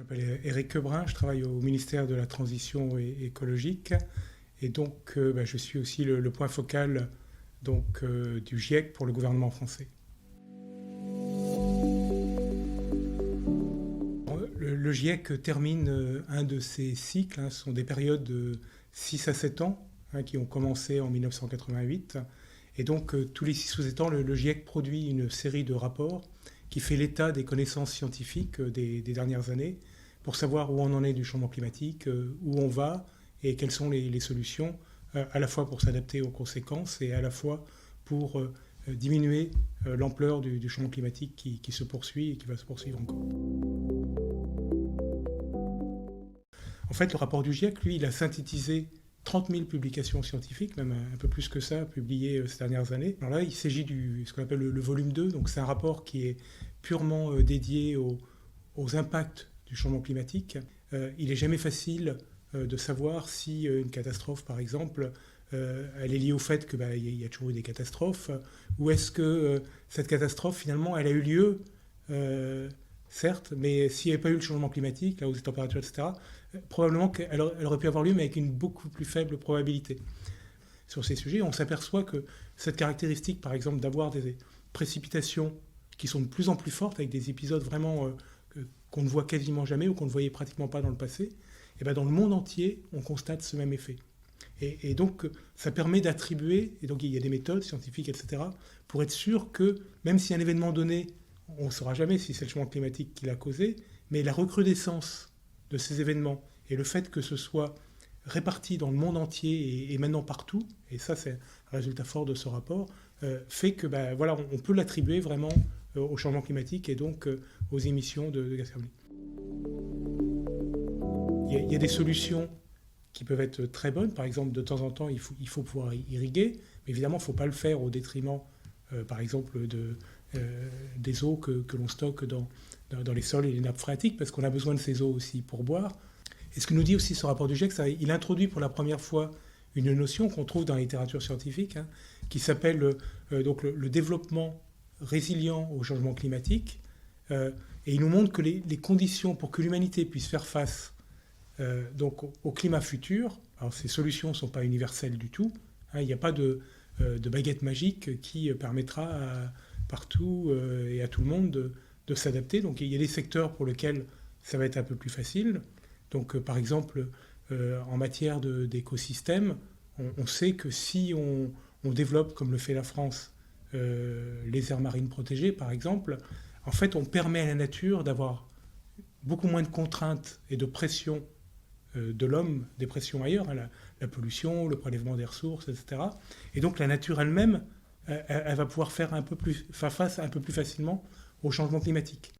Je m'appelle Éric Quebrun, je travaille au ministère de la Transition écologique et donc je suis aussi le point focal du GIEC pour le gouvernement français. Le GIEC termine un de ses cycles, ce sont des périodes de 6 à 7 ans qui ont commencé en 1988. Et donc tous les 6 ou 7 ans, le GIEC produit une série de rapports qui fait l'état des connaissances scientifiques des dernières années pour savoir où on en est du changement climatique, où on va et quelles sont les solutions, à la fois pour s'adapter aux conséquences et à la fois pour diminuer l'ampleur du changement climatique qui se poursuit et qui va se poursuivre encore. En fait, le rapport du GIEC, lui, il a synthétisé 30 000 publications scientifiques, même un peu plus que ça, publiées ces dernières années. Alors là, il s'agit de ce qu'on appelle le volume 2, donc c'est un rapport qui est purement dédié aux impacts du changement climatique. Il n'est jamais facile de savoir si une catastrophe, par exemple, elle est liée au fait qu'il y a toujours eu des catastrophes, ou est-ce que cette catastrophe, finalement, elle a eu lieu, certes, mais s'il n'y avait pas eu le changement climatique, la hausse des températures, etc., probablement qu'elle aurait pu avoir lieu, mais avec une beaucoup plus faible probabilité. Sur ces sujets, on s'aperçoit que cette caractéristique, par exemple, d'avoir des précipitations qui sont de plus en plus fortes, avec des épisodes vraiment qu'on ne voit quasiment jamais ou qu'on ne voyait pratiquement pas dans le passé, et dans le monde entier, on constate ce même effet. Et donc, ça permet d'attribuer, et donc il y a des méthodes scientifiques, etc., pour être sûr que, même si un événement donné, on ne saura jamais si c'est le changement climatique qui l'a causé, mais la recrudescence de ces événements et le fait que ce soit réparti dans le monde entier et maintenant partout, et ça c'est un résultat fort de ce rapport, fait que on peut l'attribuer vraiment au changement climatique et donc aux émissions de gaz carbonique. Il y a des solutions qui peuvent être très bonnes. Par exemple, de temps en temps, il faut pouvoir irriguer, mais évidemment, il ne faut pas le faire au détriment, par exemple, des eaux que l'on stocke dans les sols et les nappes phréatiques, parce qu'on a besoin de ces eaux aussi pour boire. Et ce que nous dit aussi ce rapport du GIEC, il introduit pour la première fois une notion qu'on trouve dans la littérature scientifique, qui s'appelle le développement résilient au changement climatique. Et il nous montre que les conditions pour que l'humanité puisse faire face au climat futur, alors ces solutions ne sont pas universelles du tout, il n'y a pas de baguette magique qui permettra partout et à tout le monde de s'adapter. Donc il y a des secteurs pour lesquels ça va être un peu plus facile. Donc par exemple, en matière d'écosystèmes, on sait que si on développe, comme le fait la France, les aires marines protégées, par exemple, en fait, on permet à la nature d'avoir beaucoup moins de contraintes et de pression de l'homme, des pressions ailleurs, la pollution, le prélèvement des ressources, etc. Et donc la nature elle-même, elle va pouvoir faire face un peu plus facilement au changement climatique.